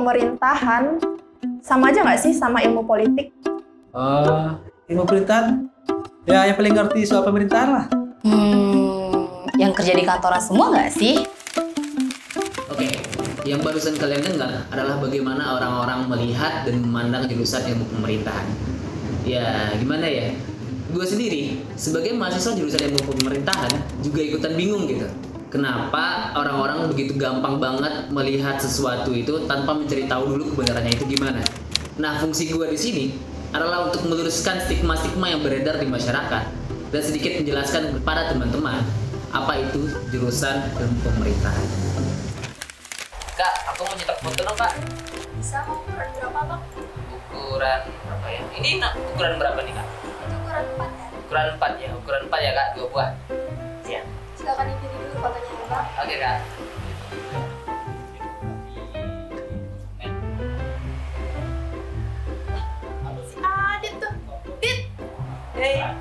pemerintahan sama aja nggak sih sama ilmu politik? Ilmu pemerintahan? Ya, yang paling ngerti soal pemerintahan lah. Yang kerja di kantoran semua nggak sih? Oke, yang barusan kalian dengar adalah bagaimana orang-orang melihat dan memandang jurusan ilmu pemerintahan. Ya, gimana ya? Gue sendiri, sebagai mahasiswa jurusan ilmu pemerintahan, juga ikutan bingung gitu. Kenapa orang-orang begitu gampang banget melihat sesuatu itu tanpa mencari tahu dulu kebenarannya itu gimana? Nah, fungsi gue di sini adalah untuk meluruskan stigma-stigma yang beredar di masyarakat dan sedikit menjelaskan kepada teman-teman apa itu jurusan ilmu pemerintahan. Kak, aku mau cetak foto dong, Kak. Bisa, mau ukuran berapa, Bang? Ukuran berapa ya? Ini ukuran berapa nih, Kak? Itu ukuran 4 ya? Ukuran 4 ya, ukuran 4 ya, Kak, 2 buah. Siap. Silakan dipilih dulu fotonya ya, Bang. Oke, Kak. Si Adit tuh. Dit! Hey.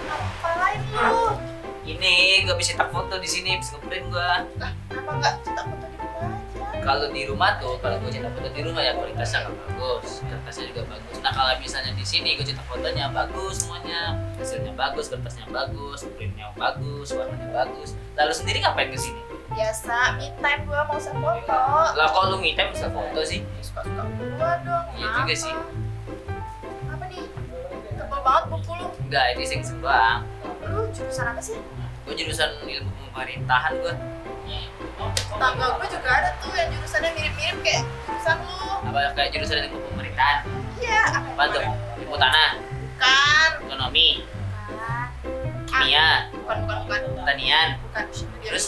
Ngapain lu? Ini gue bisa cetak foto di sini, bisa ngeprint gue. Lah, kenapa nggak cetak foto di rumah aja? Kalau di rumah tuh, kalau gue cetak foto di rumah ya kualitasnya nggak bagus, kertasnya juga bagus. Nah kalau misalnya di sini gue cetak fotonya bagus semuanya, hasilnya bagus, kertasnya bagus, printnya bagus, warnanya bagus. Lalu sendiri ngapain ke sini? Biasa, me time gua mau foto. Lah kok lu me time bisa foto sih? Ya, suka-suka gua dong. Iya juga sih. Apa nih? Tebal banget buku lu. Enggak, ini iseng-iseng doang. Lu jurusan apa sih? Gue jurusan ilmu pemerintahan gue. Tetangga gua juga ada tuh yang jurusannya mirip-mirip kayak jurusan lu. Apa kayak jurusan ilmu pemerintahan? Iya, Apa tuh? Ilmu tanah, Bukan. ekonomi, Bukan. kimia, Bukan. pertanian. Bukan. Terus?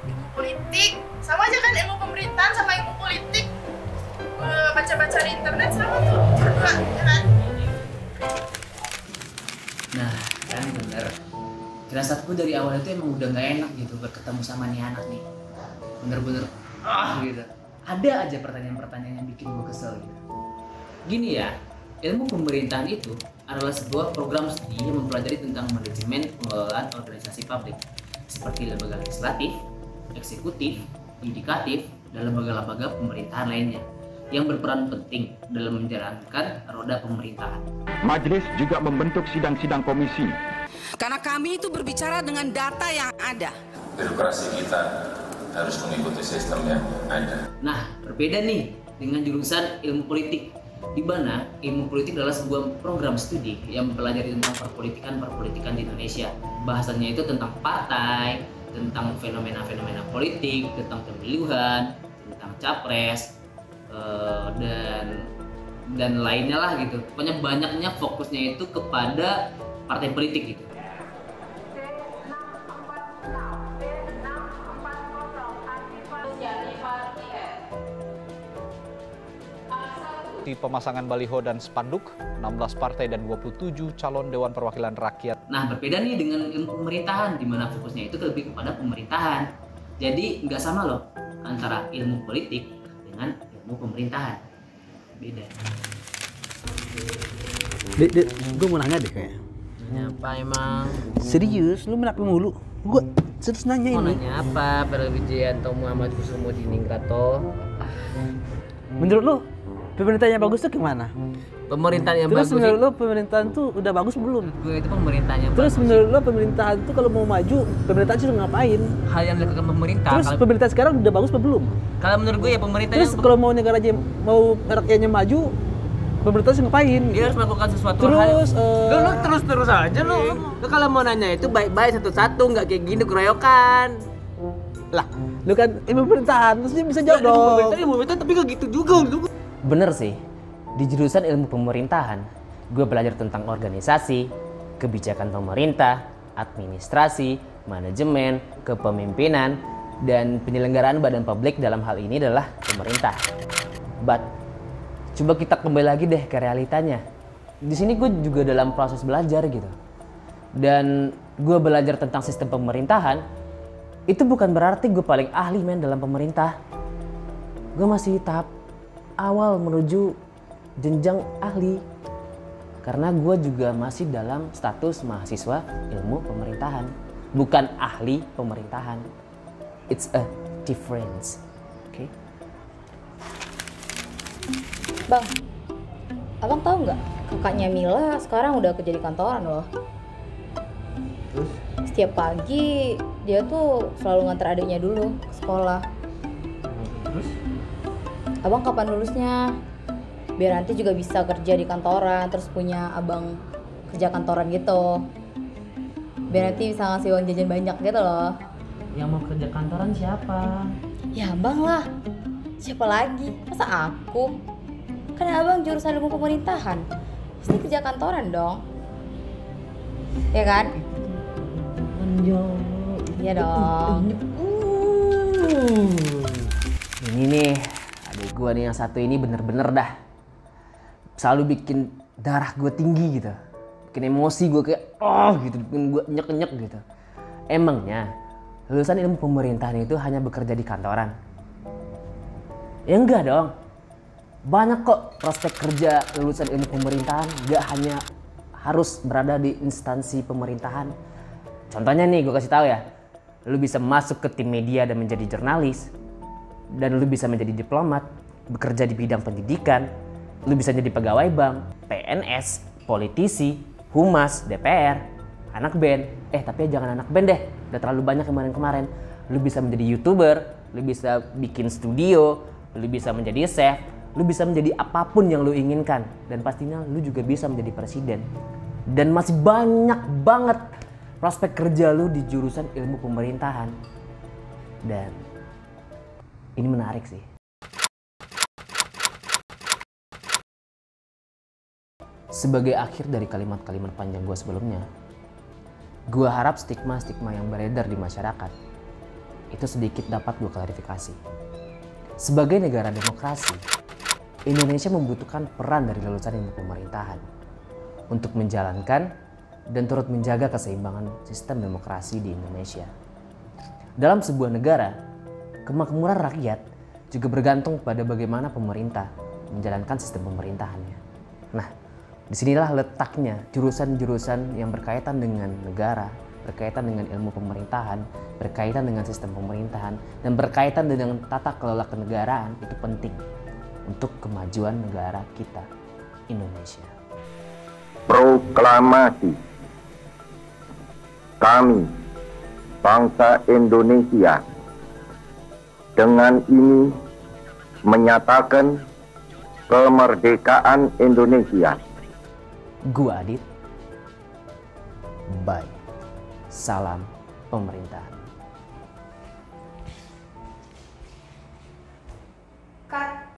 Ilmu politik. Sama aja kan ilmu pemerintahan sama ilmu politik. Baca-baca di internet sama tuh. Berdua, ya kan? Nah, kan bener. Firasatku dari awal itu emang udah gak enak gitu berketemu sama nih anak nih. Bener-bener gitu. Ada aja pertanyaan-pertanyaan yang bikin gue kesel gitu. Gini ya, ilmu pemerintahan itu adalah sebuah program studi yang mempelajari tentang manajemen pengelolaan organisasi publik seperti lembaga legislatif, eksekutif, yudikatif, dan lembaga-lembaga pemerintahan lainnya yang berperan penting dalam menjalankan roda pemerintahan. Majelis juga membentuk sidang-sidang komisi. Karena kami itu berbicara dengan data yang ada. Birokrasi kita harus mengikuti sistem yang ada. Nah, berbeda nih dengan jurusan ilmu politik, di mana ilmu politik adalah sebuah program studi yang mempelajari tentang perpolitikan di Indonesia. Bahasanya itu tentang partai, tentang fenomena-fenomena politik, tentang pemilihan, tentang capres, dan lainnya lah gitu. Pokoknya banyaknya fokusnya itu kepada partai politik gitu. Di pemasangan baliho dan spanduk, 16 partai dan 27 calon Dewan Perwakilan Rakyat. Nah, berbeda nih dengan ilmu pemerintahan, di mana fokusnya itu lebih kepada pemerintahan. Jadi, nggak sama loh antara ilmu politik dengan ilmu pemerintahan. Beda. Dek, gue mau nanya deh kayaknya. Nanya apa emang? Serius, lu kenapa mulu? Gue serius nanya Mau ini. nanya apa? Wijayanto Muhammad Kusumudininggrato. Menurut lu, pemerintahan yang bagus tuh gimana? Pemerintahan yang Terus bagus. menurut lu pemerintahan tuh udah bagus belum? Gue itu pemerintahan yang Terus bagus. menurut lu pemerintahan tuh kalau mau maju, pemerintahan sih ngapain? Hal yang dilakukan pemerintah. Terus pemerintahan sekarang udah bagus apa belum? Kalau menurut gue ya pemerintah Terus yang kalau mau negaranya mau rakyatnya maju, pemerintah sih ngapain? dia harus melakukan sesuatu hal. Terus Lu terus aja lu kalau mau nanya itu baik-baik satu-satu, nggak kayak gini keroyokan. lah, lu kan ilmu pemerintahan, terus dia bisa jawab dong. Ilmu pemerintahan tapi nggak gitu juga. Bener sih, di jurusan ilmu pemerintahan, gue belajar tentang organisasi, kebijakan pemerintah, administrasi, manajemen, kepemimpinan, dan penyelenggaraan badan publik dalam hal ini adalah pemerintah. But, coba kita kembali lagi deh ke realitanya. Di sini gue juga dalam proses belajar gitu. Dan gue belajar tentang sistem pemerintahan, itu bukan berarti gue paling ahli men dalam pemerintah. Gue masih tahap awal menuju jenjang ahli. Karena gue juga masih dalam status mahasiswa ilmu pemerintahan. Bukan ahli pemerintahan. It's a difference. Bang, abang tahu nggak? Kakaknya Mila sekarang udah kerja di kantoran loh. Terus? Setiap pagi dia tuh selalu nganter adiknya dulu ke sekolah. Terus? Abang kapan lulusnya? Biar nanti juga bisa kerja di kantoran, terus punya abang kerja kantoran gitu. Biar nanti bisa ngasih uang jajan banyak gitu loh. Yang mau kerja kantoran siapa? Ya abang lah. Siapa lagi? Masa aku? Kan abang jurusan ilmu pemerintahan. Pasti kerja kantoran dong. Ya kan? Iya dong. Ini nih, adik gue nih yang satu ini bener-bener dah selalu bikin darah gue tinggi gitu, bikin emosi gue kayak gitu, bikin gue nyek-nyek gitu. Emangnya lulusan ilmu pemerintahan itu hanya bekerja di kantoran? Ya enggak dong. Banyak kok prospek kerja lulusan ilmu pemerintahan, gak hanya harus berada di instansi pemerintahan. Contohnya nih gue kasih tahu ya, lu bisa masuk ke tim media dan menjadi jurnalis, dan lu bisa menjadi diplomat, bekerja di bidang pendidikan, lu bisa jadi pegawai bank, PNS, politisi, humas, DPR, anak band. Tapi jangan anak band deh, udah terlalu banyak kemarin-kemarin. Lu bisa menjadi YouTuber, lu bisa bikin studio, lu bisa menjadi chef, lu bisa menjadi apapun yang lu inginkan. Dan pastinya lu juga bisa menjadi presiden. Dan masih banyak banget prospek kerja lu di jurusan ilmu pemerintahan. Dan ini menarik sih. Sebagai akhir dari kalimat-kalimat panjang gue sebelumnya, gue harap stigma-stigma yang beredar di masyarakat itu sedikit dapat gue klarifikasi. Sebagai negara demokrasi, Indonesia membutuhkan peran dari lulusan ilmu pemerintahan untuk menjalankan dan turut menjaga keseimbangan sistem demokrasi di Indonesia. Dalam sebuah negara, kemakmuran rakyat juga bergantung pada bagaimana pemerintah menjalankan sistem pemerintahannya. Nah, disinilah letaknya jurusan-jurusan yang berkaitan dengan negara, berkaitan dengan ilmu pemerintahan, berkaitan dengan sistem pemerintahan, dan berkaitan dengan tata kelola kenegaraan itu penting untuk kemajuan negara kita, Indonesia. Proklamasi. Kami, bangsa Indonesia, dengan ini menyatakan kemerdekaan Indonesia. Gua Adit. Bye. Salam pemerintahan. Cut.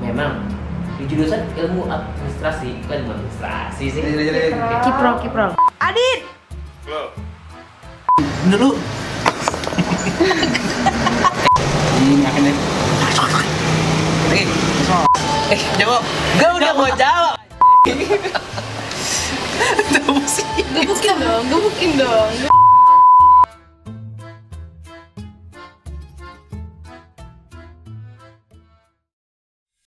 Memang di jurusan ilmu administrasi, bukan ilmu administrasi sih. Kiprol. Adit. Bener lu. Makan deh. Jawab. Gue udah mau jawab. Gebukin dong.